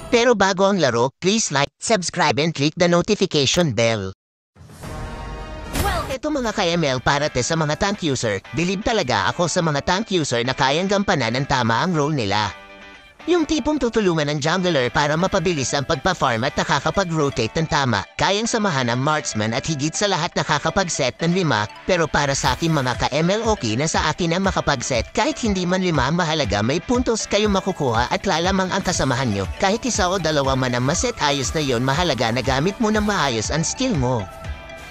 Pero bago ang laro, please like, subscribe and click the notification bell. Ito mga ka-ML para sa mga tank user, believe talaga ako sa mga tank user na kayang gampanan ng tama ang role nila. Yung tipong tutulungan ng jungler para mapabilis ang pagpa-farm at nakakapag-rotate ng tama, kayang samahan ng marksman at higit sa lahat nakakapag-set ng 5, pero para sa akin mga ka-ML okay na sa akin ang makapag-set kahit hindi man 5 mahalaga may puntos kayo makukuha at lalamang ang kasamahan nyo. Kahit isa o dalawa man ang maset ayos na yon mahalaga na gamit mo ng maayos ang skill mo.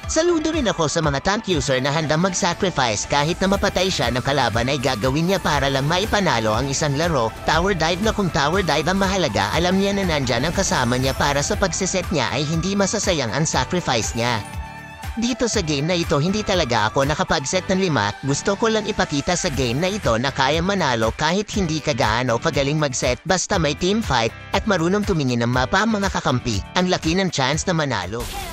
Saludo rin ako sa mga tank user na handang mag-sacrifice kahit na mapatay siya ng kalaban ay gagawin niya para lang maipanalo ang isang laro. Tower dive na kung tower dive ang mahalaga, alam niya na nandyan ang kasama niya para sa pagsiset niya ay hindi masasayang ang sacrifice niya. Dito sa game na ito hindi talaga ako nakapag-set ng 5, gusto ko lang ipakita sa game na ito na kaya manalo kahit hindi ka gaano kagaling mag-set basta may team fight at marunong tumingin ng mapa ang mga kakampi, ang laki ng chance na manalo.